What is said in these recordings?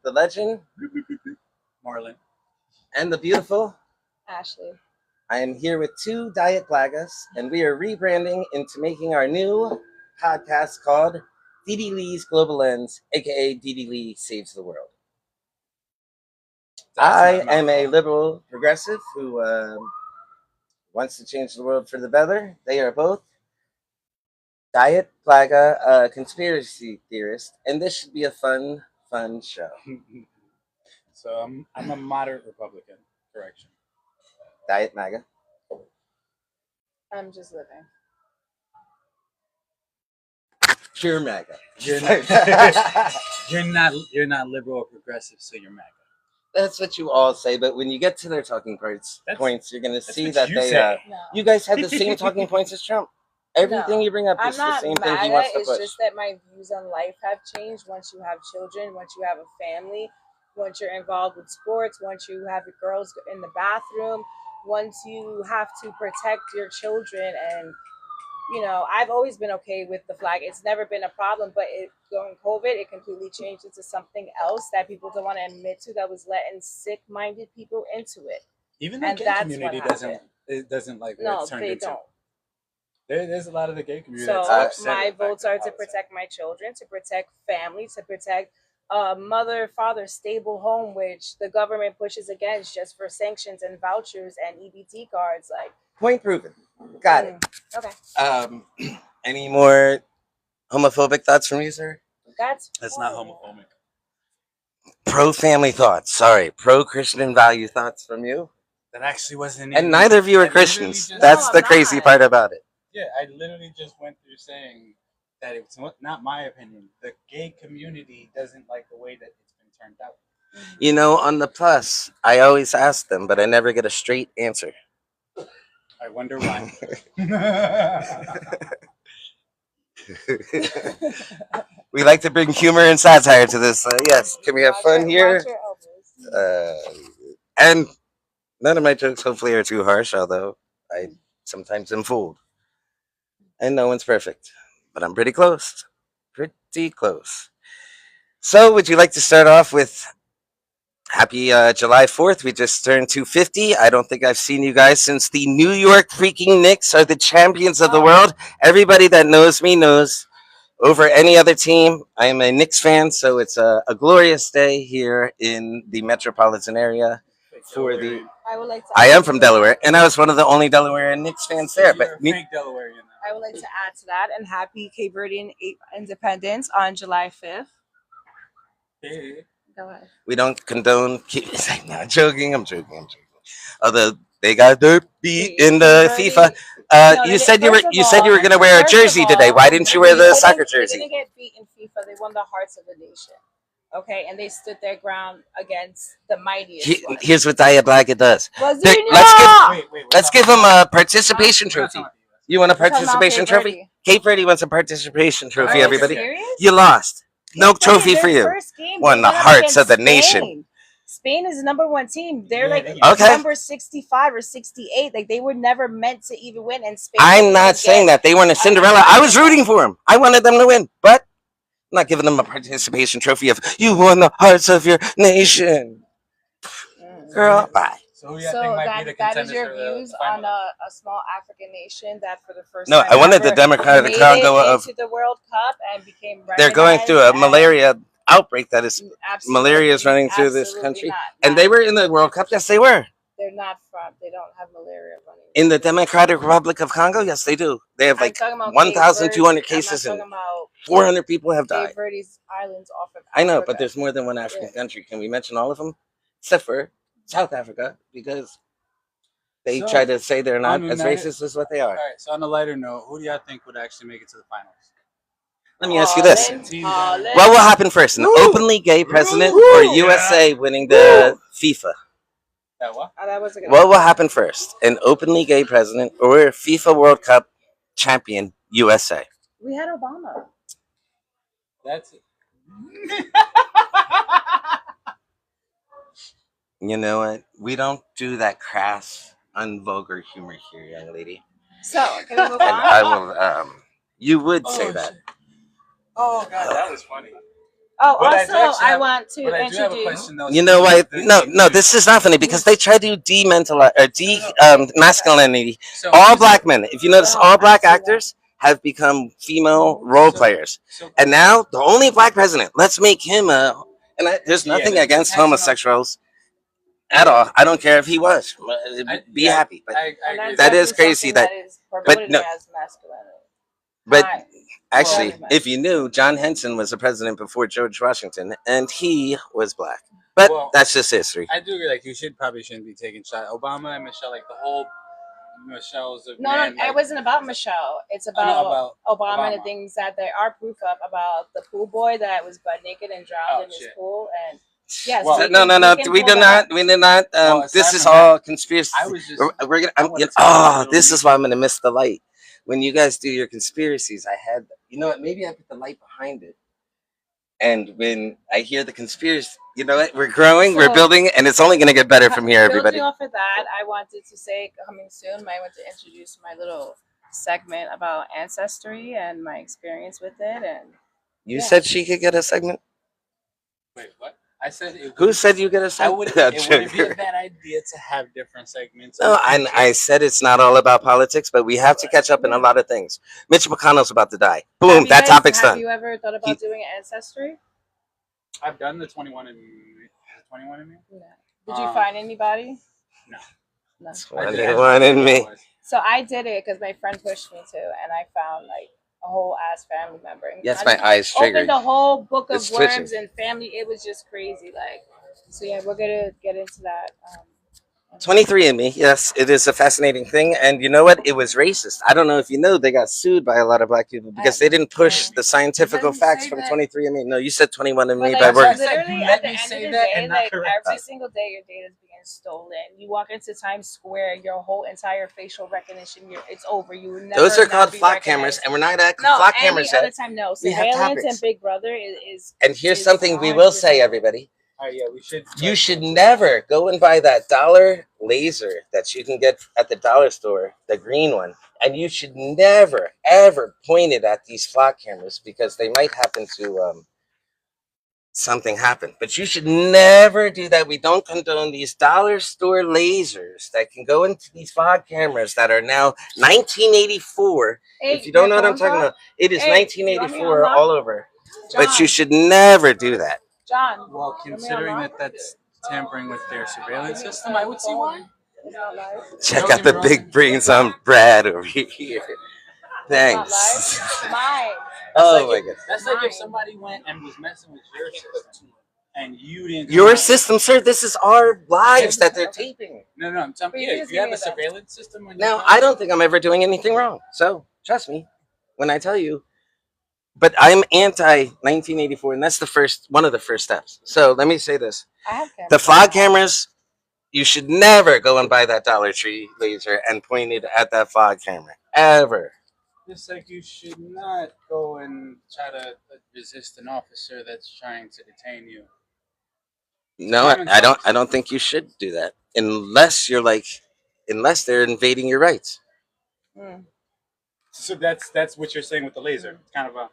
the legend, Marlon. and the beautiful Ashley. I am here with two Diet Plagas, and we are rebranding into making our new podcast called Dee Lee's Global Lens, aka Dee Lee Saves the World. I am a liberal progressive who wants to change the world for the better. They are both Diet Plaga conspiracy theorist, and this should be a fun show. So I'm a moderate Republican. Correction. Diet MAGA. I'm just living. Pure MAGA. You're not liberal or progressive, so you're MAGA. That's what you all say, but when you get to their talking points, you're going to see that they. No. You guys have the same talking points as Trump. Everything you bring up is the same thing he wants to push. It's just that my views on life have changed once you have children, once you have a family, once you're involved with sports, once you have your girls in the bathroom, once you have to protect your children. And, you know, I've always been okay with the flag. It's never been a problem, but during COVID, it completely changed into something else that people don't want to admit to, that was letting sick-minded people into it. Even the gay community doesn't like what it's turned into. They don't. There's a lot of the gay community. So my votes are to protect my children, to protect family, to protect mother, father, stable home, which the government pushes against just for sanctions and vouchers and EBT cards. Like, point proven. Got it. Okay. Any more homophobic thoughts from you, sir? That's not homophobic. Pro-family thoughts. Sorry, pro-Christian value thoughts from you. That actually wasn't. And neither of you are Christians. That's the crazy part about it. Yeah, I literally just went through saying that it's not my opinion. The gay community doesn't like the way that it's been turned out. You know, on the plus, I always ask them, but I never get a straight answer. I wonder why. We like to bring humor and satire to this. Yes, can we have fun here? And none of my jokes, hopefully, are too harsh, although I sometimes am fooled. And no one's perfect, but I'm pretty close. Pretty close. So, would you like to start off with happy July 4th? We just turned 250. I don't think I've seen you guys since the New York freaking Knicks are the champions of the world. Everybody that knows me knows over any other team, I am a Knicks fan, so it's a glorious day here in the metropolitan area. I am from Delaware, and I was one of the only Delawarean Knicks fans there. But I would like to add to that, and happy Cape Verdean independence on July 5th. Go ahead. We don't condone. I'm joking. Although they got dirt beat in the FIFA. You said you were going to wear a jersey today. Why didn't you wear the soccer jersey? They didn't get beat in FIFA. They won the hearts of the nation. Okay, and they stood their ground against the mightiest. Here's what Diet Black does. Let's give them a participation trophy. You want a participation trophy? Cape Verde wants a participation trophy. Everybody, you lost. No trophy for you. Won the hearts of the nation. Spain is the number one team. They're number 65 or 68. Like, they were never meant to even win. And Spain. I'm not saying that they weren't a Cinderella. I was rooting for them. I wanted them to win, but I'm not giving them a participation trophy of you won the hearts of your nation. Girl, bye. So that is your views on a small African nation that for the first time. No, I wanted the Democratic Congo of the World Cup and became. They're going through a malaria outbreak that is malaria is running through this country, and they were in the World Cup. Yes, they were. They're not from. They don't have malaria running. In the Democratic Republic of Congo, yes, they do. They have like 1,200 cases and 400 people have died. Cape Verde's islands off of Africa. I know, but there's more than one African country. Can we mention all of them? Except for South Africa, because they try to say they're not as racist as what they are. All right, so on a lighter note, who do y'all think would actually make it to the finals? Let me ask you this. What will happen first? An openly gay president or USA winning the FIFA? What will happen first? An openly gay president or FIFA World Cup champion USA? We had Obama. That's it. You know what? We don't do that crass, unvulgar humor here, young lady. So, can we move on? I will. You would say that. Oh God, that was funny. Oh, But I also, do actually I have- want to But I do have a introduce. question though. You know since what? the No, gay no, this is not funny because they try to dementalize or masculinity So all who's black the- men. If you notice, No, all black I see that. actors have become female role So- players, So and now the only black president. Let's make him a. And there's Yeah, nothing that's against actually not- homosexuals at all. I don't care if he was. Be yeah, happy, but I And agree. that's That is definitely crazy something that- is promoted no. as masculinity. but Hi. actually, Well- if you knew, John Henson was the president before George Washington, and he was black. But Well, that's just history. I do agree. Like you probably shouldn't be taking shots. Obama and Michelle, like the whole Michelle's of No, man. no, it wasn't about Michelle. It's Oh, no, about, Obama and Obama. the things that there are proof of about the pool boy that was butt naked and drowned Oh, in his shit. pool. And yes, Well, we no, can- no, no. can We pull do that not. We did not. Well, This aside is from all conspiracy. I was just. We're gonna. I wanted to Oh, talk about this it is why I'm gonna miss the light. When you guys do your conspiracies, I had. You know what? Maybe I put the light behind it. And when I hear the conspiracy, you know what? We're growing, we're So- building, and it's only gonna get better from here, everybody. Building off of that, I wanted to say coming soon, I want to introduce my little segment about ancestry and my experience with it. And You Yeah. said she could get a segment. Wait, what? I said it. Who said you get a I segment? would. It wouldn't be a bad idea to have different segments. No, I said it's not all about politics, but we have to catch up in a lot of things. Mitch McConnell's about to die. have Boom, you that guys- topic's Have done. you ever thought about doing ancestry? I've done the 21 and 21 and me. No. Did you find anybody? No. No. I did- 21 and me. So I did it because my friend pushed me to, and I found like a whole ass family member. And Yes, I my just eyes opened triggered. the whole book of It's twitching. worms and family. It was just crazy. Like, so yeah, we're gonna get into that. 23andMe, yes, it is a fascinating thing. And you know what? It was racist. I don't know if you know, they got sued by a lot of black people because they didn't push the scientific doesn't facts say from that. 23andMe. No, you said 21andMe But by like, work. literally Let at the me end say of the that day, and not like correct every that. single day, your data is being stolen. You walk into Times Square, your whole entire facial recognition, it's over. You would never. Those are not called be flock cameras, recognized. and we're not at No, flock any cameras other yet. time, no. We have Surveillance topics. and Big Brother is And here's is something we will say, 100%. everybody. Oh yeah, we should. You should never go and buy that dollar laser that you can get at the dollar store, the green one. And you should never, ever point it at these flock cameras because they might happen to something happen. But you should never do that. We don't condone these dollar store lasers that can go into these flock cameras that are now 1984. Hey, If you don't know your what I'm phone's talking on? about, it is Hey, you want me to 1984 unlock? all over. But John, you should never do that. John. Well, you want me to considering unlock? that that's tampering with their surveillance system, I would see why. It's not live. Check Don't out get the me big wrong. brains on Brad over here. It's not Thanks. live. Mine. Oh my god. That's like Mine. if somebody went and was messing with your system and you didn't. Your come out- system, sir. This is our lives that they're taping. No, I'm telling But you, you if just you have give a me that. surveillance system on your Now, phone- I don't think I'm ever doing anything wrong. So trust me when I tell you. But I'm anti 1984, and that's one of the first steps. So let me say this: I have cameras. the flock cameras. You should never go and buy that Dollar Tree laser and point it at that flock camera ever. Just like you should not go and try to resist an officer that's trying to detain you. No, Common I don't. sense. I don't think you should do that unless unless they're invading your rights. Mm. So that's what you're saying with the laser. It's kind of a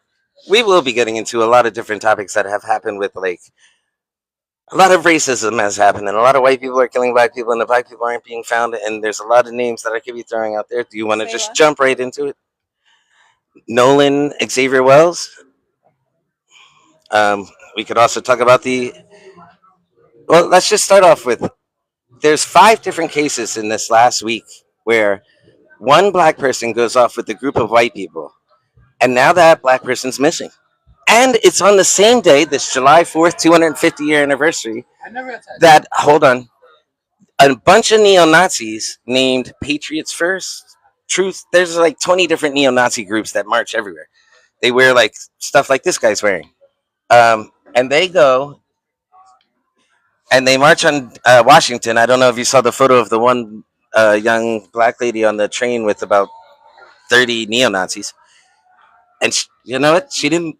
We will be getting into a lot of different topics that have happened with a lot of racism has happened, and a lot of white people are killing black people, and the black people aren't being found. And there's a lot of names that I could be throwing out there. Do you want to Say just what? jump right into it? Nolan Xavier Wells. We could also talk about well, let's just start off with there's 5 different cases in this last week where one black person goes off with a group of white people, and now that black person's missing. And it's on the same day, this July 4th, 250 year anniversary, I never got to that, hold on, a bunch of neo Nazis named Patriots First, Truth, there's like 20 different neo Nazi groups that march everywhere. They wear like stuff like this guy's wearing. And they go and they march on Washington. I don't know if you saw the photo of the one young black lady on the train with about 30 neo Nazis. And you know what? She didn't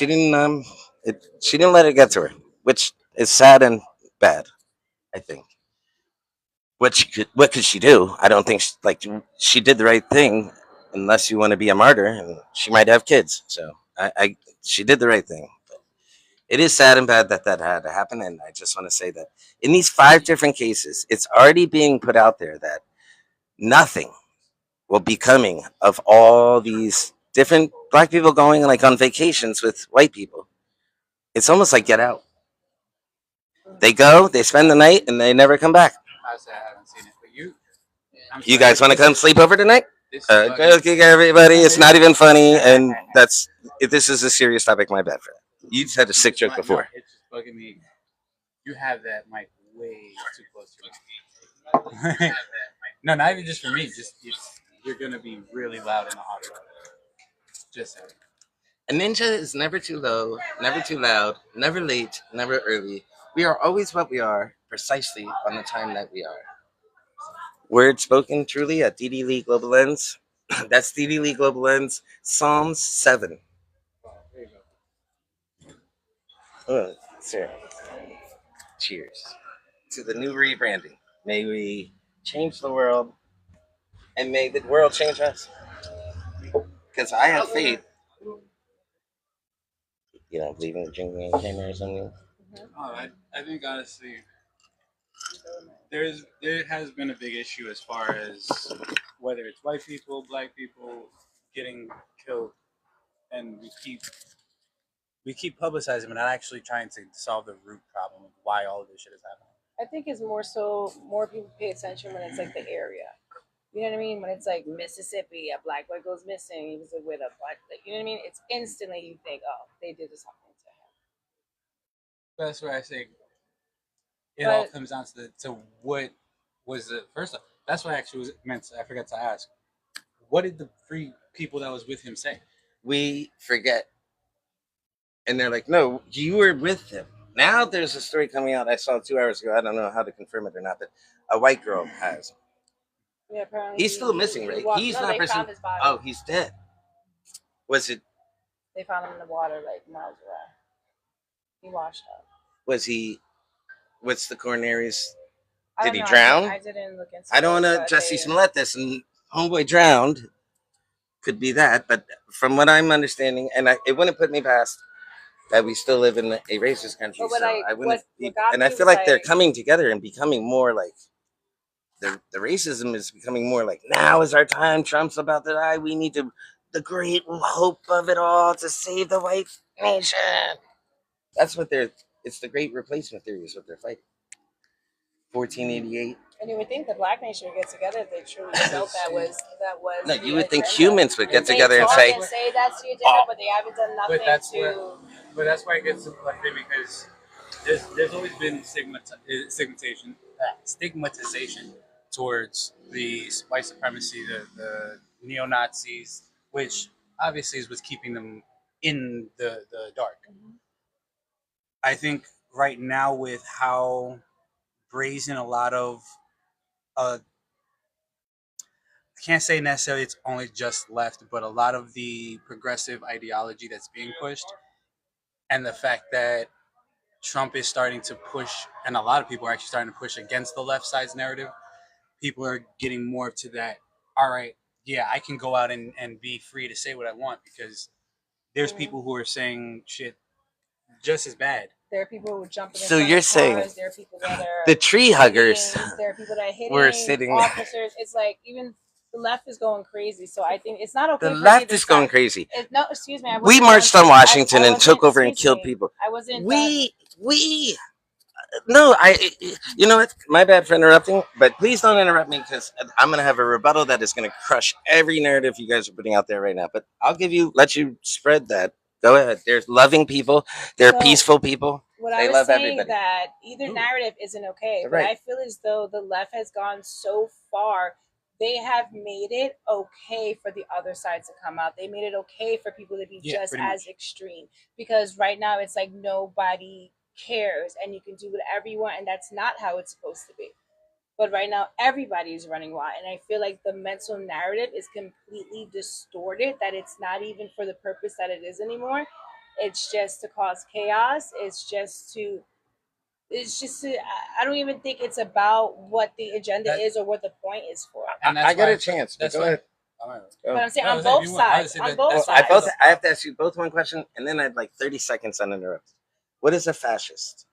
let it get to her, which is sad and bad, I think. What could she do? I don't think she did the right thing, unless you want to be a martyr, and she might have kids. So she did the right thing. It is sad and bad that that had to happen, and I just want to say that in these 5 different cases, it's already being put out there that nothing will be coming of all these different black people going like on vacations with white people. It's almost like Get Out. They go, they spend the night, and they never come back. I say I haven't seen it, but I'm You sorry, guys want to this come is sleep over tonight? this is bugging. Okay, everybody. It's not even funny, and that's if this is a serious topic. My bad for that. You just had a sick joke No, before. it's just bugging me. You have that mic way too close to me. No, not even just for me. Just you're gonna be really loud in the audio. Just saying. A ninja is never too low, never too loud, never late, never early. We are always what we are, precisely on the time that we are. Word spoken truly at DD Lee Global Lens. That's DD Lee Global Lens, Psalms 7. There you go. Oh, Sarah. Cheers to the new rebranding. May we change the world, and may the world change us. Because I have faith. You don't believe in the drinking game camera or something? Oh, I think honestly, there has been a big issue as far as whether it's white people, black people getting killed, and we keep publicizing, but not actually trying to solve the root problem of why all of this shit is happening. I think it's more so more people pay attention when it's like the area. You know what I mean? When it's like Mississippi, a black boy goes missing. He was with a black, like, you know what I mean? It's instantly you think, oh, they did something to him. That's why I say it all But comes down to what was the first. That's what I actually was meant. I forgot to ask. What did the three people that was with him say? We forget. And they're like, no, you were with him. Now there's a story coming out I saw 2 hours ago. I don't know how to confirm it or not, but a white girl has. yeah, apparently He's still missing, right? He's no, not they person. found his body. Oh, he's dead. Was it? They found him in the water like miles away. He washed up. Was he? What's the coronary's? I Did don't he know, drown? I didn't look into I don't it, want to but Jesse they- Smollett this, and homeboy drowned. Could be that, but from what I'm understanding, and it wouldn't put me past that we still live in a racist country. But what So I- I wouldn't. what got And I me feel was like they're like- coming together and becoming more like the racism is becoming more like now is our time. Trump's about to die. We need to the great hope of it all to save the white nation. That's what they're. It's the great replacement theory is what they're fighting. 1488. And you would think the Black Nation would get together if they truly felt that was No, the you would think agenda. humans would get They together and talk say, that's the agenda, "Oh." but they haven't done nothing But that's to. But that's why it gets reflected because there's always been stigmatization towards the white supremacy, the neo Nazis, which obviously is what's keeping them in the dark. I think right now with how brazen a lot of I can't say necessarily it's only just left, but a lot of the progressive ideology that's being pushed, and the fact that Trump is starting to push, and a lot of people are actually starting to push against the left side's narrative. People are getting more to that. All right, yeah, I can go out and be free to say what I want because there's people who are saying shit just as bad. There are people who jump in So front you're of saying cars. There are people that are the tree huggers hitting, there are people that are hitting were sitting there. officers. It's like even the left is going crazy. So I think it's not okay. The for left either is going side. crazy. No, excuse me. I We wasn't marched done- on Washington I and took wasn't- over and excuse killed me. people. I wasn't. done. We no, you know what? My bad for interrupting, but please don't interrupt me because I'm gonna have a rebuttal that is gonna crush every narrative you guys are putting out there right now. But I'll let you spread that. Go ahead. There's loving people. There are So, peaceful people. What They I was love saying everybody. that either Ooh. narrative isn't okay, You're but right. I feel as though the left has gone so far. They have made it okay for the other side to come out. They made it okay for people to be Yeah, just pretty as extreme because right now it's like nobody cares and you can do whatever you want, and that's not how it's supposed to be. But right now everybody is running wild, and I feel like the mental narrative is completely distorted. That it's not even for the purpose that it is anymore. It's just to cause chaos. It's just to. I don't even think it's about what the agenda That- is or what the point is for. And I got why- a chance. But That's go why. ahead. All right. Go. But I'm saying No, on if both you want, I would sides. say On that- both that's sides. I have to ask you both one question, and then I'd like 30 seconds uninterrupted. What is a fascist?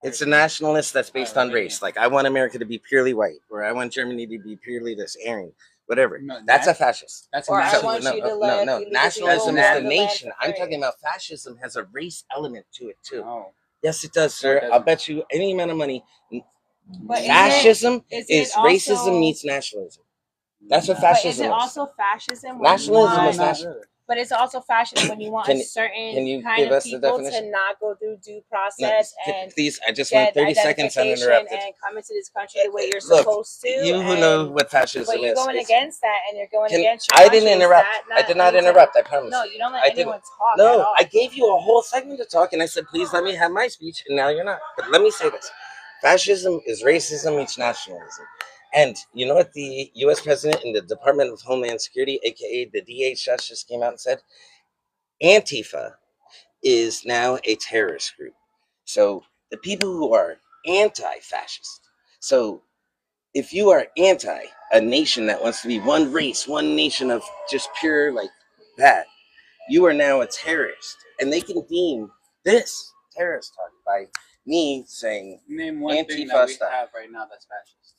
It's a nationalist that's based on race. Like I want America to be purely white, or I want Germany to be purely this Aryan, whatever. No, That's a fascist. That's a Or I So, want nationalist. you to no, let no. illegal Nationalism people is on the the land nation. for I'm free. talking about fascism has a race element to it too. No, Yes, it does, no, it sir. I'll doesn't. bet you any amount of money. But Fascism is is it also racism meets nationalism. That's what No. but is fascism it is. also fascism when you Nationalism want is not national. really. but it's also fascism when you want Can a certain can you kind give of us the people to definition? not go through due No, process and please. I just want get 30 seconds identification uninterrupted. and come into this country the way you're Look, supposed to. you who know And what fascism but you're is, going it's, against that and you're going can against your I country. didn't Is interrupt. that I not did not need to- interrupt. I promise. No, you don't let I didn't. anyone talk at No, all. I gave you a whole segment to talk, and I said, please let me have my speech, and now you're not. But let me say this: fascism is racism meets nationalism. And you know what the U.S. president in the Department of Homeland Security, aka the DHS, just came out and said? Antifa is now a terrorist group. So the people who are anti-fascist. So if you are anti a nation that wants to be one race, one nation of just pure like that, you are now a terrorist. And they can deem this terrorist talk by me saying Name one thing Antifa that we stuff. have right now that's fascist.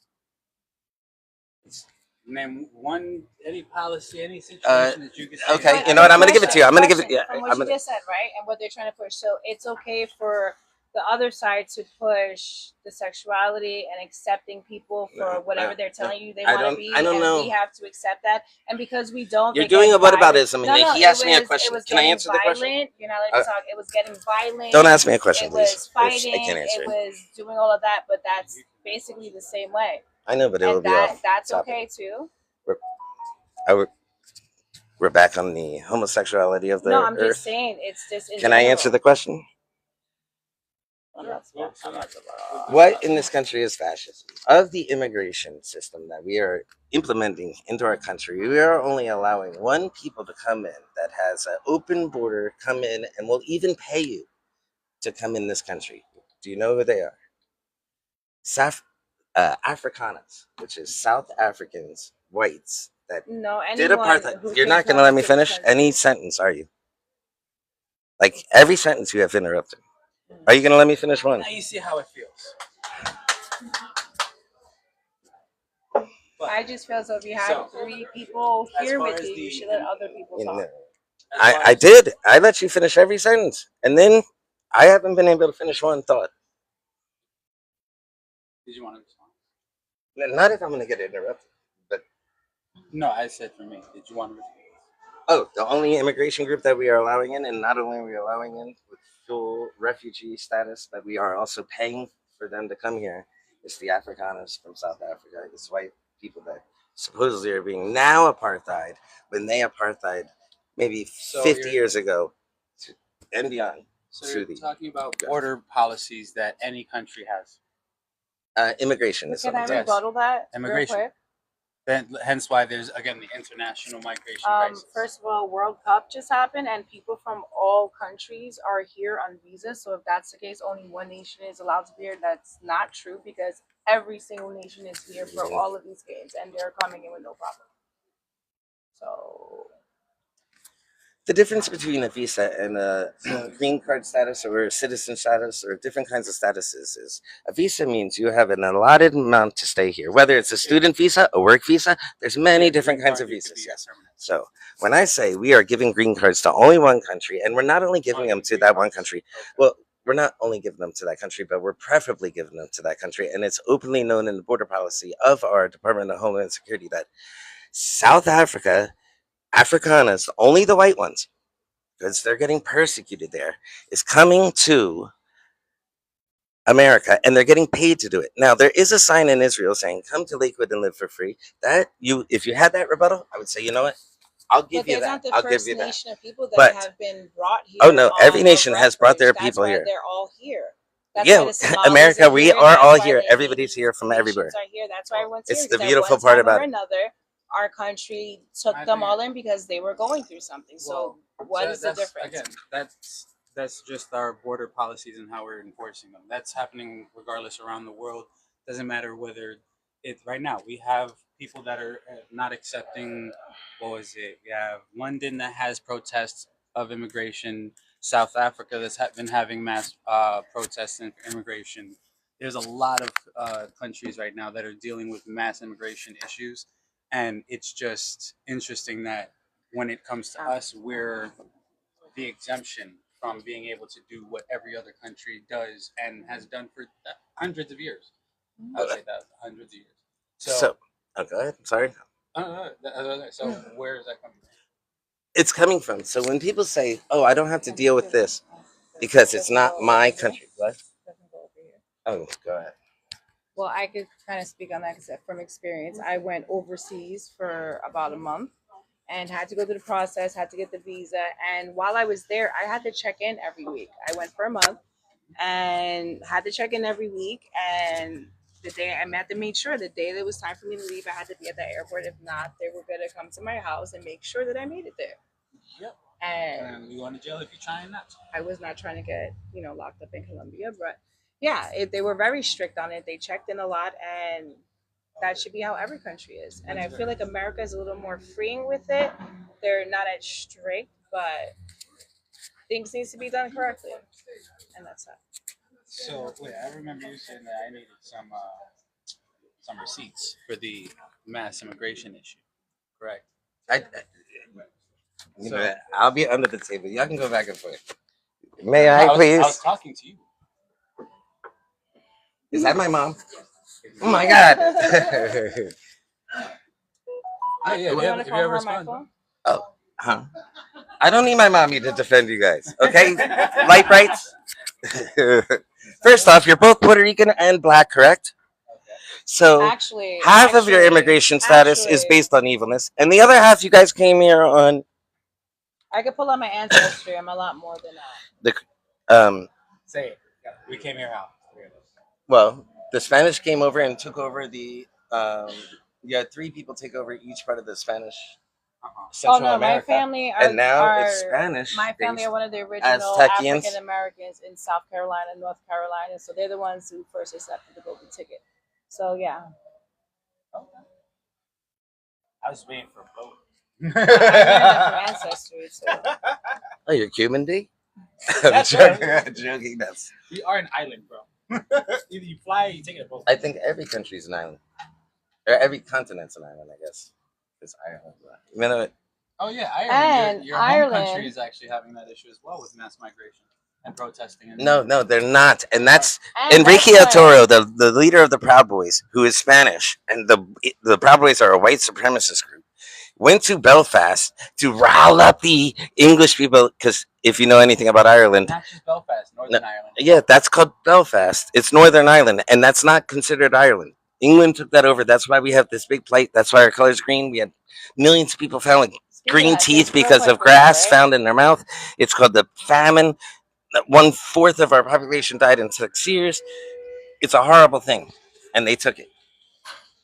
Name one, any policy, any situation that you can say. Okay, that you know what? I'm gonna give it Question, to you. I'm gonna give it. question, Yeah, from what I'm you gonna. just said, right, and what they're trying to push. So it's okay for the other side to push the sexuality and accepting people for No, whatever no, they're no. telling you they I want to don't. be, I don't and know. we have to accept that. And because we don't, You're they doing get a violent. whataboutism, No, and no, he asked me a it question. was Can I getting answer the question? violent. You're not letting me Uh, talk. It was getting violent. Don't ask me a question, It please. was I fighting. can't answer It it. was doing all of that, but that's basically the same way, I know, but it will and be off that's topic. okay too. We're, we're back on the homosexuality of the No, I'm just earth. saying it's just in Can I answer general. the question? I'm not What in this country is fascism? Of the immigration system that we are implementing into our country, we are only allowing one people to come in that has an open border, come in, and will even pay you to come in this country. Do you know who they are? Afrikaners, which is South Africans, whites that No, did anyone apartheid. who You're can not going to come let me into this finish country. any sentence, are you? Like every sentence you have interrupted. Are you going to let me finish one? Now you see how it feels. I just feel so if you have three people as here far with as you, you the should let other people You talk. know, as far I as did. I let you finish every sentence, and then I haven't been able to finish one thought. did you want to respond? Not if I'm going to get interrupted. But No, I said for me. Did you want to respond? oh, the only immigration group that we are allowing in, and not only are we allowing in with full refugee status, but we are also paying for them to come here, is the Afrikaners from South Africa. It's white people that supposedly are being now apartheid when they apartheid maybe So 50 you're years ago and beyond. so through you're the talking about border policies that any country has. immigration is Can I something. Yes. rebuttal that Immigration. real quick? Then, hence why there's again the international migration crisis. First of all, World Cup just happened, and people from all countries are here on visas. So if that's the case, only one nation is allowed to be here. That's not true because every single nation is here for all of these games, and they're coming in with no problem. So The difference between a visa and a green card status or a citizen status or different kinds of statuses is a visa means you have an allotted amount to stay here. Whether it's a student visa, a work visa, there's many different kinds of visas. Yes. So when I say we are giving green cards to only one country, and we're not only giving them to that one country, well, we're not only giving them to that country, but we're preferably giving them to that country. And it's openly known in the border policy of our Department of Homeland Security that South Africa, Afrikaners, only the white ones, because they're getting persecuted there, is coming to America and they're getting paid to do it. Now there is a sign in Israel saying, "Come to Lakewood and live for free." That you, if you had that rebuttal, I would say, you know what, I'll give but you there's that. not the I'll give first you that. nation of people that But have been brought here. oh no, every on nation has brought their refuge. That's people why here. they're all here. That's Yeah, why the Somalis America, are we here. are That's all why here. the Everybody's here from everywhere. Haitians are here. That's why everyone's It's here. the because beautiful at one part time about or it. another, our country took I them think- all in because they were going through something. So what is the that's- difference? Again, that's just our border policies and how we're enforcing them. That's happening regardless around the world. Doesn't matter whether it right now we have people that are not accepting. What was it? We have London that has protests of immigration. South Africa that's been having mass protests and immigration. There's a lot of countries right now that are dealing with mass immigration issues, and it's just interesting that when it comes to us, we're the exemption from being able to do what every other country does and has done for hundreds of years. I would say that hundreds of years. So, oh, go ahead. I'm sorry. So where is that coming from? It's coming from. So when people say, "Oh, I don't have to deal with this because it's not my country," what? Oh, go ahead. Well, I could kind of speak on that because from experience, I went overseas for about a month and had to go through the process, had to get the visa. And while I was there, I had to check in every week. I went for a month and had to check in every week. And the day I had to make sure the day that it was time for me to leave, I had to be at the airport. If not, they were going to come to my house and make sure that I made it there. Yep. And And you going to jail if you're trying not to. I was not trying to get, locked up in Colombia, but yeah, they were very strict on it. They checked in a lot, and that should be how every country is. And I feel like America is a little more freeing with it. They're not as strict, but things needs to be done correctly, and that's that. So wait, I remember you saying that I needed some receipts for the mass immigration issue, correct? You So- know, I'll be under the table. Y'all can go back and forth. May I I, was please? talking to you. Is that my mom? Oh my God. Yeah, You want to have call you her ever on my responded? phone? Oh, huh? I don't need my mommy to defend you guys, okay? Light brights. First off, you're both Puerto Rican and black, correct? So half of your immigration status is based on evilness, and the other half you guys came here on I could pull out my ancestry. I'm a lot more than that. the Say it. Yeah, we came here how? well, the Spanish came over and took over the you had three people take over each part of the Spanish Central My America. family and now it's Spanish. My family based. are one of the original Aztecians. African Americans in South Carolina, North Carolina. So they're the ones who first accepted the golden ticket. So yeah, I was waiting for both. I learned that from ancestry. So Oh, you're Cuban, D? I'm That's joking. right. I'm joking. That's. We are an island, bro. Either you fly or you take it both. I think every country's an island, or every continent's an island. I guess. It's Ireland. You know what? Oh yeah, And Ireland. Your home Ireland- country is actually having that issue as well with mass migration and protesting. And No, they're not, and that's and Enrique that's El why- Toro, the leader of the Proud Boys, who is Spanish, and the Proud Boys are a white supremacist group, went to Belfast to rile up the English people. Because if you know anything about Ireland, not just Belfast, Northern Ireland. yeah, that's called Belfast. It's Northern Ireland, and that's not considered Ireland. England took that over. That's why we have this big plight. That's why our color's green. We had millions of people found with Speaking green of that, teeth just real because of quickly, grass right? found in their mouth. It's called the famine. 1/4 of our population died in 6 years. It's a horrible thing, and they took it.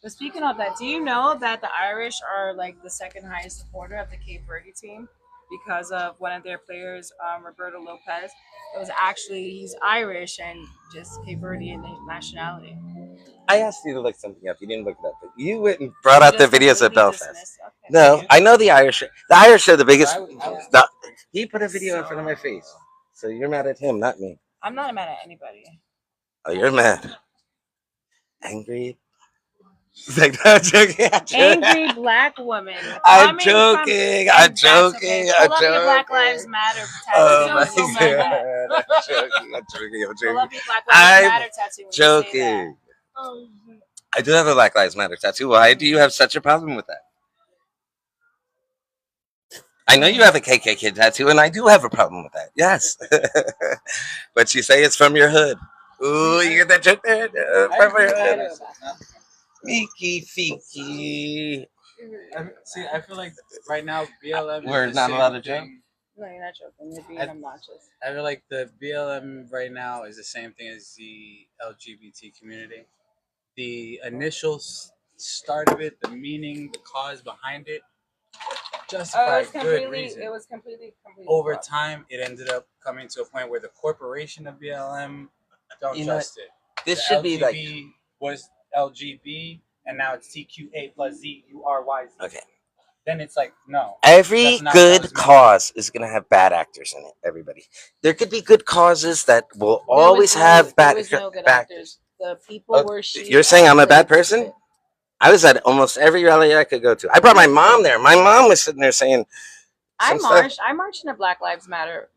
But speaking of that, do you know that the Irish are like the second highest supporter of the Cape Verde team because of one of their players, Roberto Lopez? It was actually he's Irish and just Cape Verdean nationality. I asked you to look something up. You didn't look it up, but you went and brought out the Just videos of completely Belfast. dismissed. Okay. No, I know the Irish. The Irish are the biggest. I was- the- he put a video in front of my face, so you're mad at him, not me. I'm not mad at anybody. Oh, you're mad. Angry. It's like, no, I'm joking. I'm joking. Angry black woman. I'm coming joking. from- I'm That's okay. joking. Pull I'm up your Black joking. Lives Matter tattoo. Oh my when you say that. god! I'm joking. I'm joking. I'm Pull joking. up your Black I'm Lives Matter tattoo. When You say that. Joking. I do have a Black Lives Matter tattoo. Why do you have such a problem with that? I know you have a KKK tattoo, and I do have a problem with that. Yes, but you say it's from your hood. Ooh, you get that joke there? From your hood. Fiki, fiki. See, I feel like right now BLM. is We're the not same allowed to joke? thing- No, you're not joking. You're being I- obnoxious. I feel like the BLM right now is the same thing as the LGBT community. The initial start of it, the meaning, the cause behind it, justified good reason. It was completely. Over fucked. time, it ended up coming to a point where the corporation of BLM don't You know, trust it. This The should be like was LGB, and now it's TQA plus ZURYZ. okay. then it's like no. Every That's not what I good was meant. cause is gonna have bad actors in it. Everybody. There could be good causes that will always have there bad was no good bad actors. The people Oh, were sheep. you're saying I'm a bad played person? stupid. I was at almost every rally I could go to. I brought my mom there. My mom was sitting there saying some stuff. I marched in a Black Lives Matter.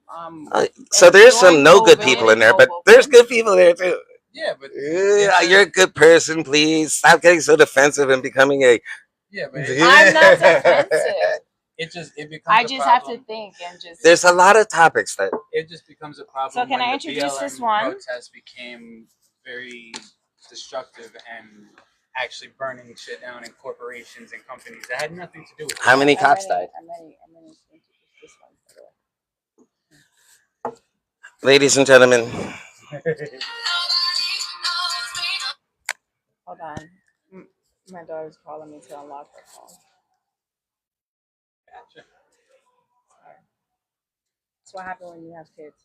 So there's some during no good COVID people and in there, but mobile. there's good people there too. Yeah, but You're a good person, please. Stop getting so defensive and becoming a. yeah, but I'm not defensive. it becomes. I a just have problem. to think and just. There's a lot of topics that It just becomes a problem. So can when I the introduce BLM this one? Protests became very destructive and actually burning shit down in corporations and companies that had nothing to do with it. How many cops died? I'm gonna introduce this one. Ladies and gentlemen, Hold on. My daughter's calling me to unlock her phone. Gotcha. That's what happens when you have kids.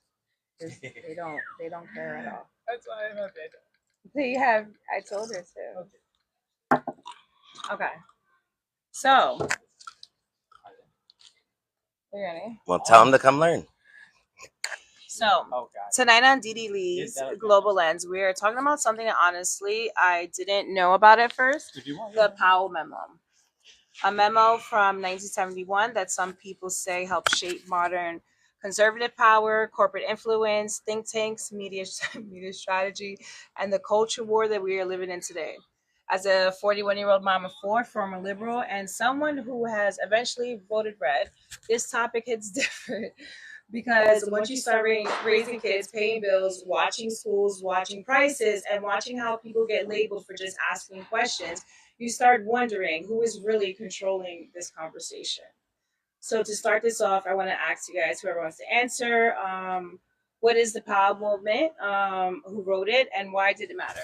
They don't care at all. That's why I'm a bit. I told her to. Okay. So, you ready? well, tell them to come learn. So, Oh god. tonight on DD Lee's Global Lens, we are talking about something that honestly I didn't know about at first. If you want, The Powell Memo. A memo from 1971 that some people say helped shape modern conservative power, corporate influence, think tanks, media strategy, and the culture war that we are living in today. As a 41-year-old mom of four, former liberal, and someone who has eventually voted red, this topic hits different. Because once you start raising kids, paying bills, watching schools, watching prices, and watching how people get labeled for just asking questions, you start wondering who is really controlling this conversation. So to start this off, I want to ask you guys, whoever wants to answer, what is the Powell movement? Who wrote it, and why did it matter?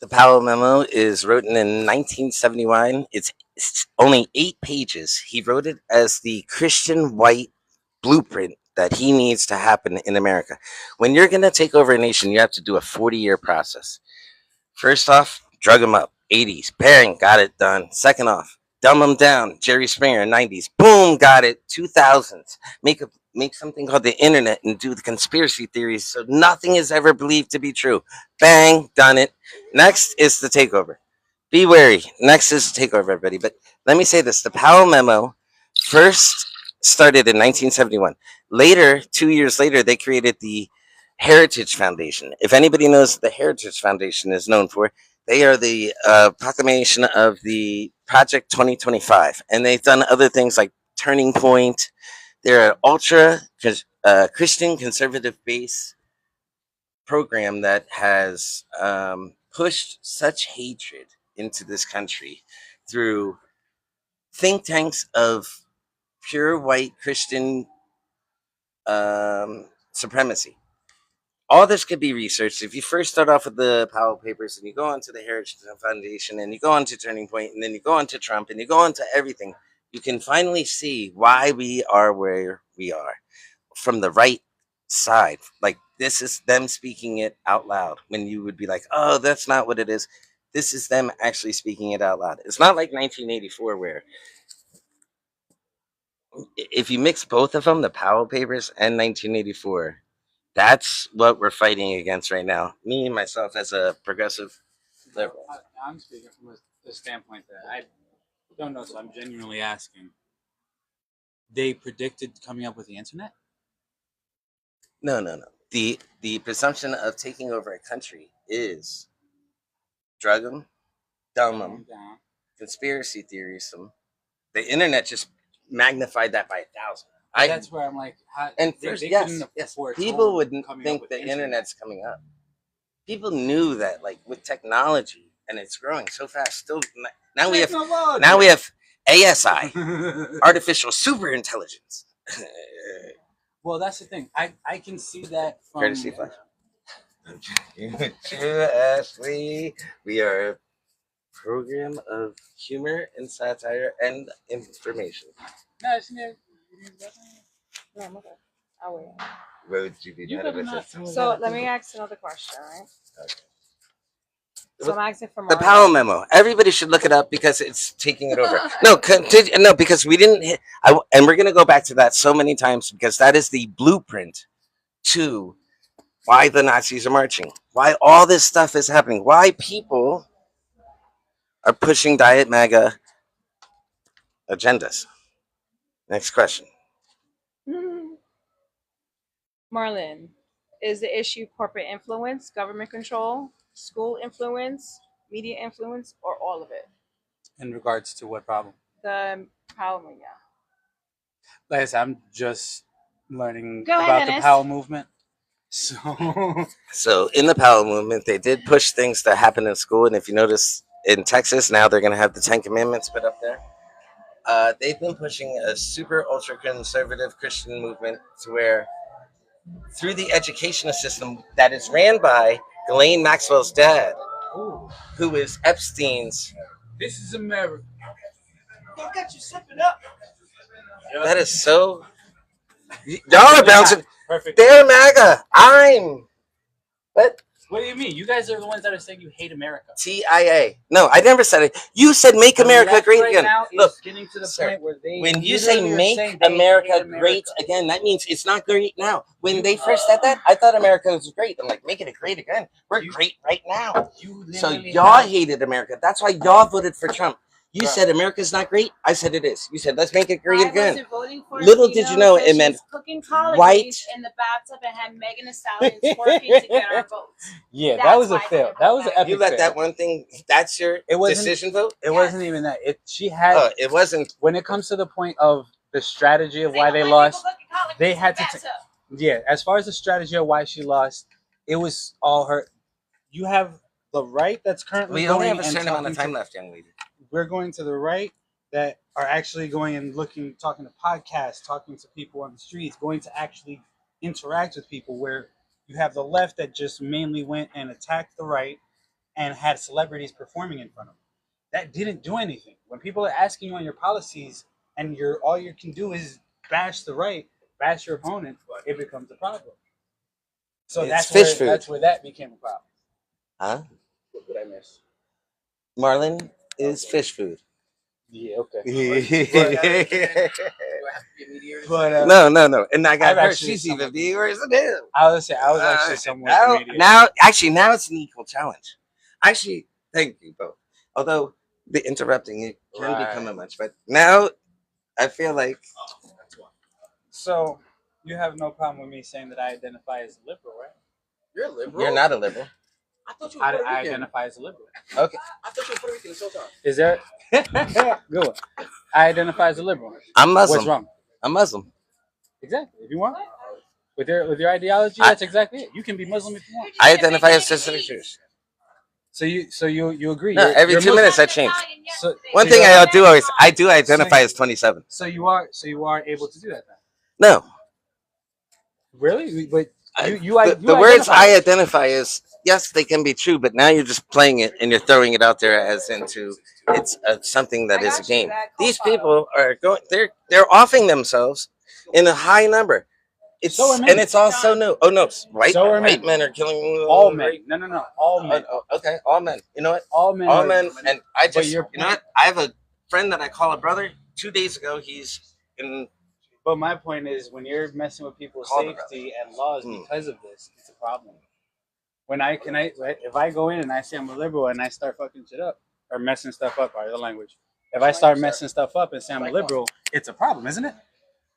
The Powell Memo is written in 1971. It's only 8 pages. He wrote it as the Christian white blueprint that he needs to happen in America. When you're going to take over a nation, you have to do a 40-year process. First off, drug them up. 80s, bang, got it done. Second off, dumb them down. Jerry Springer, 90s, boom, got it. 2000s, make something called the internet and do the conspiracy theories so nothing is ever believed to be true. Bang, done it. Next is the takeover. Be wary. Next is the takeover, everybody. But let me say this: the Powell Memo first started in 1971. Later, 2 years later, they created the Heritage Foundation. If anybody knows what the Heritage Foundation is known for, they are the proclamation of the Project 2025. And they've done other things like Turning Point. They're an ultra Christian conservative base program that has pushed such hatred into this country through think tanks of pure white Christian supremacy. All this could be researched. If you first start off with the Powell Papers and you go on to the Heritage Foundation and you go on to Turning Point and then you go on to Trump and you go on to everything, you can finally see why we are where we are from the right side. Like, this is them speaking it out loud when you would be like, oh, that's not what it is. This is them actually speaking it out loud. It's not like 1984 where if you mix both of them, the Powell Papers and 1984, that's what we're fighting against right now. Me, myself, as a progressive liberal. I'm speaking from the standpoint that I don't know, so I'm genuinely asking. They predicted coming up with the internet? No. The presumption of taking over a country is drug them, dumb them, conspiracy theories them. The internet just magnified that by 1,000. That's where I'm like, and first, yes, people wouldn't think the internet's coming up. People knew that, like, with technology, and it's growing so fast. Still, now we have ASI, artificial super intelligence. Well, that's the thing. I can see that from Courtesy Flash. True, Ashley. We are a program of humor and satire and information. No, it's near. No, I'm okay. I'll wait. Where would you be mad with us? So let me ask another question, right? Okay. So I'm asking for The Marlon. Powell memo. Everybody should look it up because it's taking it over. No, no, because we didn't hit. And we're gonna go back to that so many times because that is the blueprint to why the Nazis are marching, why all this stuff is happening, why people are pushing Diet MAGA agendas. Next question. Marlon, is the issue corporate influence, government control, school influence, media influence, or all of it? In regards to what problem? The Powell, yeah. Like I said, I'm just learning Go ahead, about the Dennis. Powell movement. So So in the Powell movement, they did push things that happen in school, and if you notice in Texas now, they're gonna have the Ten Commandments put up there. They've been pushing a super ultra conservative Christian movement to where through the educational system that is ran by Ghislaine Maxwell's dad, who is Epstein's. this is America. That is so. Y'all are bouncing. Perfect. They're MAGA. I'm. What? What do you mean? You guys are the ones that are saying you hate America. TIA. No, I never said it. You said make America Left great right again. now Look, is getting to the sir, point where they when you say literally are make saying they America hate great again, that means it's not great now. When they first said that, I thought America was great. I'm like, making it great again. We're great right now. You So literally y'all have- hated America. That's why y'all voted for Trump. You Right. said America's not great. I said it is. You said let's make it great I again. wasn't voting for Little it, did you know because it meant she was cooking collard white- greens in the bathtub and had Megan Thee Stallion twerking to get our votes. Yeah, that That's was a why I fail. didn't That vote was an back. epic You let fail. that one thing. That's your It wasn't- decision vote. It wasn't even that. She had Oh, it wasn't. when it comes to the point of the strategy of why they don't let lost. people cooking collard they greens in had the to bathtub. Yeah, as far as the strategy of why she lost, it was all her. You have the right that's currently We going only have a and certain amount of talking time to- left, young lady. We're going to the right that are actually going and looking, talking to podcasts, talking to people on the streets, going to actually interact with people. Where you have the left that just mainly went and attacked the right and had celebrities performing in front of them. That didn't do anything. When people are asking you on your policies and all you can do is bash the right, bash your opponent, it becomes a problem. So It's that's fish where food. that's where that became a problem. Huh? What did I miss? Marlin is fish food. Yeah, okay. But No. And I got I've her. actually She's even someone- viewers than him. I was actually somewhat now, immediate. now, actually, now it's an equal challenge. Actually, thank you both. Although the interrupting it can Right. become a much, but now I feel like So you have no problem with me saying that I identify as a liberal, right? You're a liberal. you're not a liberal. I thought you were I Puerto Rican. identify as a liberal. Okay, I thought you were Puerto Rican this whole time. Is there? Good one. I identify as a liberal. I'm What's Muslim. wrong? I'm Muslim. Exactly. If you want, with your ideology, that's exactly it. You can be Muslim if you want. I identify as Sister Jewish. So you agree? No, every 2 Muslim. minutes I change. So, One so thing you're- I do identify as 27. So you are able to do that then? No, Really? But the you words identify. I identify as, yes, they can be true, but now you're just playing it and you're throwing it out there as into it's something that I is got a you, game. that These co-pilot. people are going. They're offing themselves in a high number. It's So are men. and it's all so new. Oh no, white So are white men. men are killing All men. No. All men. Okay, all men. You know what? All men. All are- men. And I just, your you know what? I have a friend that I call a brother. 2 days ago, he's in. But my point is, when you're messing with people's Call the safety and laws Hmm. because of this, it's a problem. If I go in and I say I'm a liberal and I start fucking shit up or messing stuff up, or the language, if I start messing stuff up and say I'm a liberal, it's a problem, isn't it?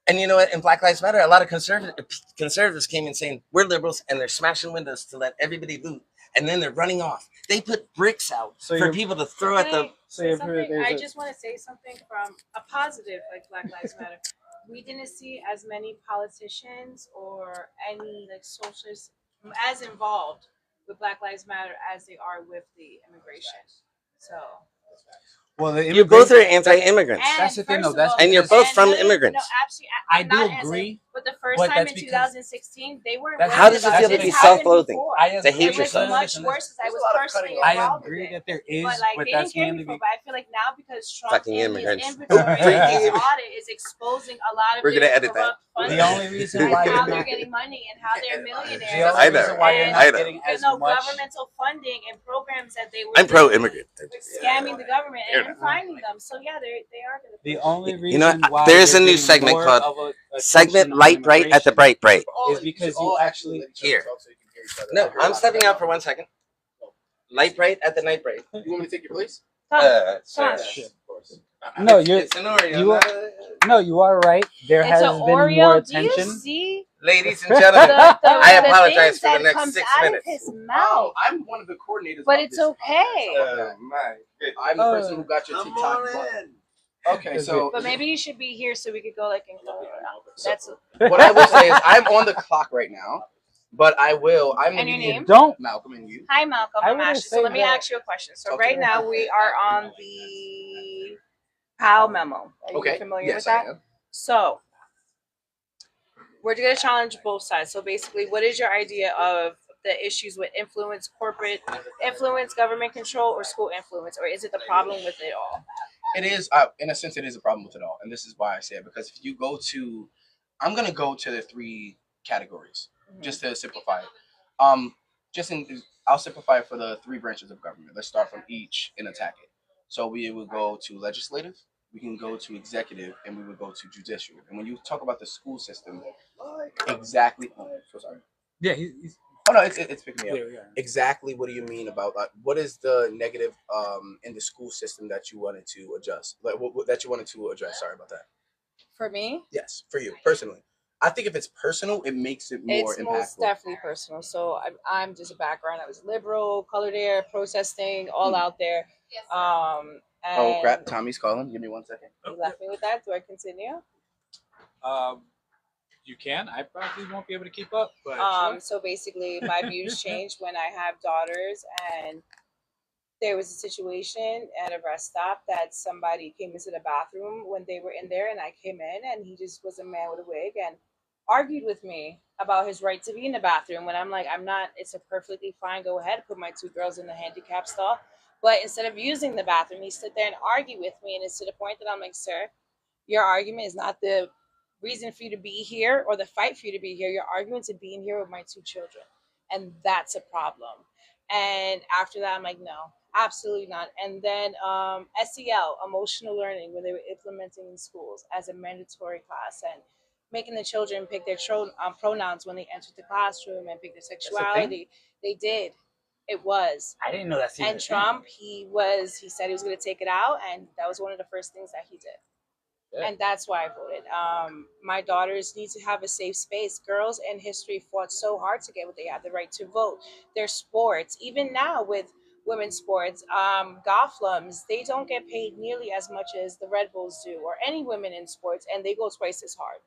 And you know what? In Black Lives Matter, a lot of conservatives came in saying we're liberals, and they're smashing windows to let everybody loot, and then they're running off. They put bricks out So for you're- people to throw at the. So you're- Something, there's I a- just want to say something from a positive, like Black Lives Matter. We didn't see as many politicians or any like socialists as involved with Black Lives Matter as they are with the immigration. So Well, You both are anti-immigrants. That's the thing, though. first of That's all- And you're both from immigrants. No, actually, I I'm do not agree. But the first But time that's in because- 2016, they weren't. That's- How does it worried feel about to be this happened self-loathing? before. I To agree. hate It was yourself. much worse because I There's was a lot of personally cutting I involved agree with it. that there is, But like but they that's didn't care mainly before. because But I feel like now because Trump Fucking in his immigrants. inventory Freaky. his audit is exposing a lot of We're gonna their edit that. corrupt funding the only reason and why how you're they're not, getting money and how they're millionaires. the only I know, reason why you're and, not I know. getting as you know, much. governmental funding and programs that they were I'm doing, pro-immigrant. scamming the government Fair and finding them. So yeah, they are going to. The only reason You know, why there's you're a new getting segment more called of a Segment attention on Light Bright at the immigration Bright Bright. is because you actually Here. No, I'm stepping out for 1 second. Light Bright at the Night Bright. You want me to take your place? Sir. Shit. No, you're It's an Oreo. you are- not a- no, you are right. There It's has an been more Oreo. Do you attention. see Ladies and gentlemen, I apologize things for the that next comes 6 out minutes. of his Oh, mouth? I'm one of the coordinators. But of it's this okay. podcast. my I'm the person who got your TikTok button. Okay, so But maybe you should be here so we could go like and go. That's what I will say is I'm on the clock right now, but I'm And gonna your be name? Don't. Malcolm and you. Hi, Malcolm. I I'm wouldn't Ashley. So say let me that. ask you a question. So Okay. right now we are on the POW memo. Are you Okay. familiar Yes, with that? I am. So we're going to challenge both sides. So basically, what is your idea of the issues with influence, corporate influence, government control, or school influence, or is it the problem with it all? It is, in a sense, it is a problem with it all, and this is why I say it, because if you go to, I'm gonna go to the 3 categories just to simplify it. I'll simplify it for the 3 branches of government. Let's start from each and attack it. So we would go to legislative, we can go to executive, and we would go to judicial. And when you talk about the school system, exactly. Oh, so sorry. Yeah, he's Oh no, it's picking me up. yeah. Exactly. What do you mean about what is the negative in the school system that you wanted to adjust? Like what that you wanted to address? Sorry about that. For me, Yes, for you personally. I think if it's personal, it makes it more it's impactful. most definitely personal. So I'm just a background. I was liberal, colored air, protesting, all out there. And Oh crap! Tommy's calling. Give me 1 second. you left me with that. Do I continue? You can. I probably won't be able to keep up, but So basically, my views changed when I have daughters, and there was a situation at a rest stop that somebody came into the bathroom when they were in there, and I came in, and he just was a man with a wig and argued with me about his right to be in the bathroom. When I'm like, I'm not. It's a perfectly fine. Go ahead, put my 2 girls in the handicap stall. But instead of using the bathroom, he stood there and argued with me, and it's to the point that I'm like, sir, your argument is not the reason for you to be here or the fight for you to be here. You're arguing to be in here with my 2 children. And that's a problem. And after that, I'm like, no, absolutely not. And then SEL, emotional learning, when they were implementing in schools as a mandatory class and making the children pick their pronouns when they entered the classroom and pick their sexuality. They did. It was. I didn't know that's And Trump, he said he was going to take it out. And that was one of the first things that he did. Yeah. And that's why I voted. My daughters need to have a safe space. Girls in history fought so hard to get what they had, the right to vote. Their sports, even now with women's sports, golflums, they don't get paid nearly as much as the Red Bulls do, or any women in sports, and they go twice as hard.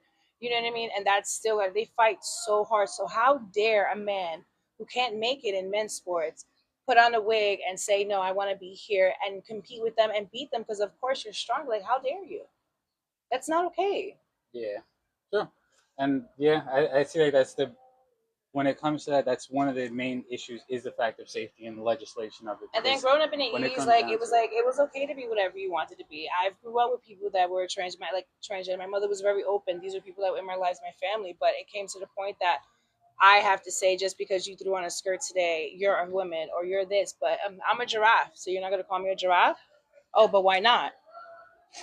You know what I mean? And that's still, they fight so hard. So how dare a man who can't make it in men's sports put on a wig and say, no, I want to be here and compete with them and beat them because of course you're strong. Like, how dare you? That's not okay. Yeah, sure. And yeah, I see like when it comes to that, that's one of the main issues is the fact of safety and the legislation of it. And then growing up in the when it 80s, comes like down it was to it. like it was okay to be whatever you wanted to be. I grew up with people that were transgender. My mother was very open. These are people that were in my lives, my family. But it came to the point that I have to say, just because you threw on a skirt today, you're a woman or you're this. But I'm a giraffe, so you're not gonna call me a giraffe. Oh, but why not?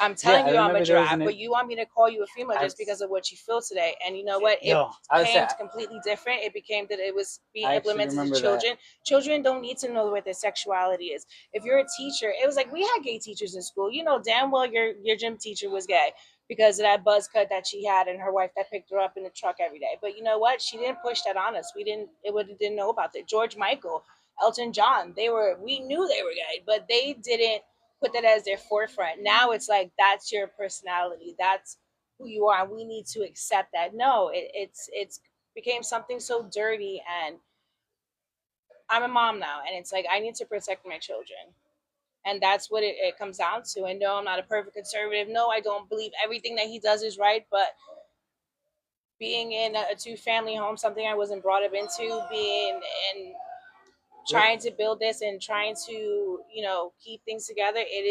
I'm telling I you I'm a remember there was giraffe, an- but you want me to call you a female just I've- because of what you feel today. And you know what? It Yo, I was became saying, completely different. It became that it was being I actually implemented to remember that. children. Children don't need to know what their sexuality is. If you're a teacher, it was like we had gay teachers in school. You know damn well your gym teacher was gay because of that buzz cut that she had and her wife that picked her up in the truck every day. But you know what? She didn't push that on us. We didn't know about that. George Michael, Elton John, we knew they were gay, but they didn't put that as their forefront. Now it's like that's your personality. That's who you are. We need to accept that. No, it's became something so dirty, and I'm a mom now, and it's like I need to protect my children. And that's what it comes down to. And no, I'm not a perfect conservative. No, I don't believe everything that he does is right, but being in a two-family home, something I wasn't brought up into, being in trying to build this and trying to keep things together, it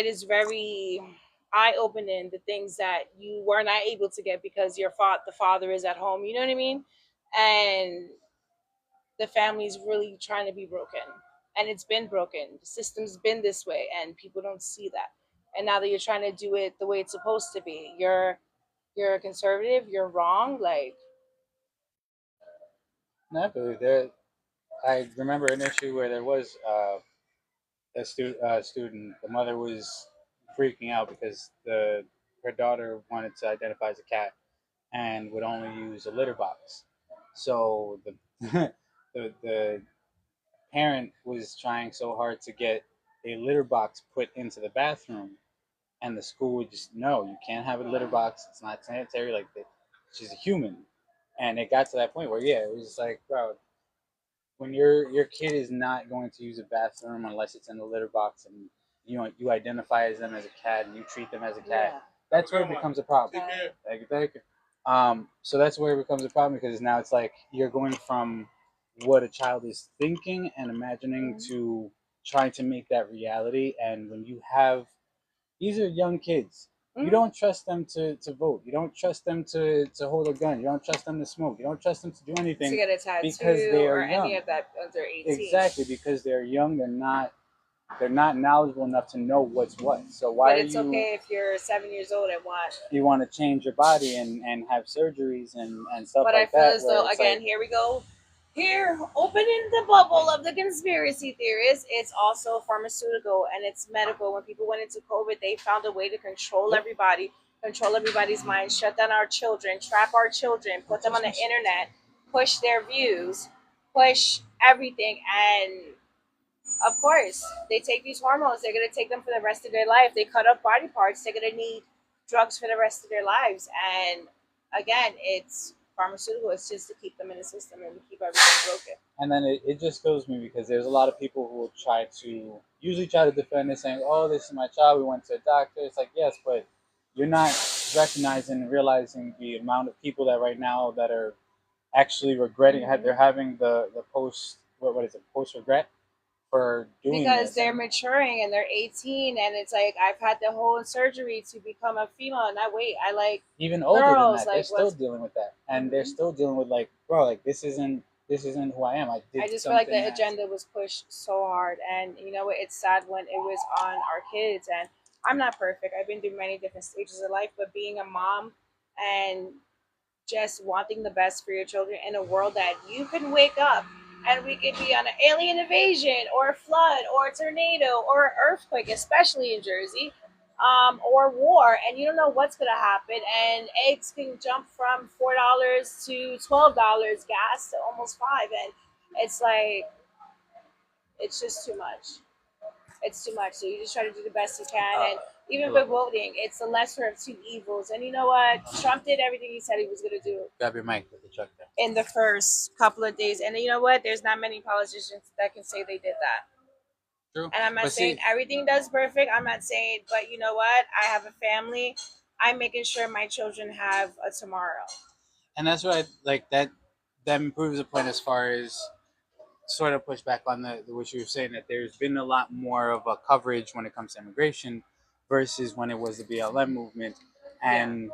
is very eye-opening, the things that you were not able to get because the father is at home, you know what I mean, and the family's really trying to be broken, and it's been broken, the system's been this way, and people don't see that. And now that you're trying to do it the way it's supposed to be, you're a conservative, you're wrong, like. No, but there, I remember an issue where there was student. The mother was freaking out because the her daughter wanted to identify as a cat and would only use a litter box. So the the parent was trying so hard to get a litter box put into the bathroom, and the school would just no, you can't have a litter box. It's not sanitary. Like she's a human, and it got to that point where yeah, it was like, bro, when your kid is not going to use a bathroom unless it's in the litter box, and you identify as them as a cat and you treat them as a cat, Yeah. that's where it becomes a problem. Thank you, thank you. So that's where it becomes a problem because now it's like you're going from what a child is thinking and imagining to trying to make that reality. And when you have these are young kids. You don't trust them to vote. You don't trust them to hold a gun. You don't trust them to smoke. You don't trust them to do anything To get a tattoo because they are or young. any of that under 18. Exactly, because they're young. They're not knowledgeable enough to know what's what. So why But it's are you okay if you're 7 years old and want. you want to change your body and have surgeries and stuff But I like feel that? as Where though, it's again, like, here we go. Here, opening the bubble of the conspiracy theorists, it's also pharmaceutical and it's medical. When people went into COVID, they found a way to control everybody, control everybody's mind, shut down our children, trap our children, put them on the internet, push their views, push everything. And of course, they take these hormones. They're going to take them for the rest of their life. They cut off body parts. They're going to need drugs for the rest of their lives. And again, it's pharmaceutical. It's just to keep them in the system and to keep everything broken. and then it just kills me because there's a lot of people who will usually try to defend it, saying, "Oh, this is my child. We went to a doctor." It's like, yes, but you're not recognizing and realizing the amount of people that right now that are actually regretting. They're having the post what is it, post regret for doing Because this. they're maturing and they're 18, and it's like, I've had the whole surgery to become a female, and I wait. I like Even older girls, than that, they're like still what's. dealing with that, and they're still dealing with like, bro, like this isn't who I am. I did I just feel like something the that agenda was pushed so hard, and you know what? It's sad when it was on our kids. And I'm not perfect. I've been through many different stages of life, but being a mom and just wanting the best for your children in a world that you can wake up and we could be on an alien invasion or a flood or a tornado or an earthquake, especially in Jersey, or war, and you don't know what's gonna happen. And eggs can jump from $4 to $12, gas to almost five, and it's like it's just too much. It's too much. So you just try to do the best you can. And even with voting, it's the lesser of two evils. And you know what? Trump did everything he said he was going to do grab your mic with the truck there. in the first couple of days. And you know what? There's not many politicians that can say they did that. True. And I'm not But saying see, everything does perfect. I'm not saying, but you know what? I have a family. I'm making sure my children have a tomorrow. and that's what I like that proves the point as far as sort of push back on the what you were saying that there's been a lot more of a coverage when it comes to immigration versus when it was the BLM movement. And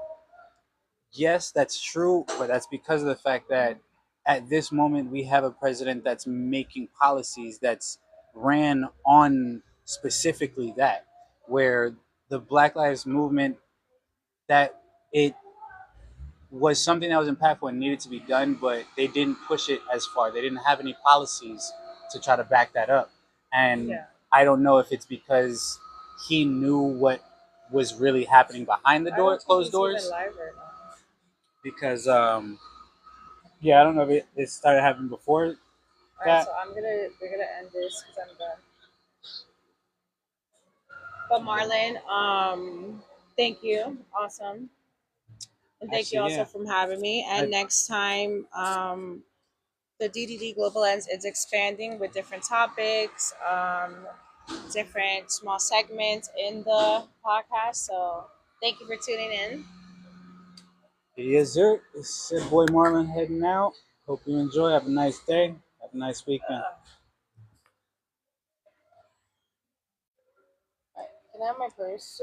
yes, that's true, but that's because of the fact that at this moment we have a president that's making policies that's ran on specifically that, where the Black Lives Movement, that it was something that was impactful and needed to be done, but they didn't push it as far. They didn't have any policies to try to back that up. And I don't know if it's because he knew what was really happening behind the closed doors. Because yeah, I don't know if it started happening before Alright, that. so we're gonna end this because I'm done. But Marlon, thank you. Awesome. And thank you Actually, also yeah. for having me. And next time, the DDD Global Lens is expanding with different topics, different small segments in the podcast. So thank you for tuning in. Yes, sir. It's your boy Marlon heading out. Hope you enjoy. Have a nice day. Have a nice weekend. Can I have my purse?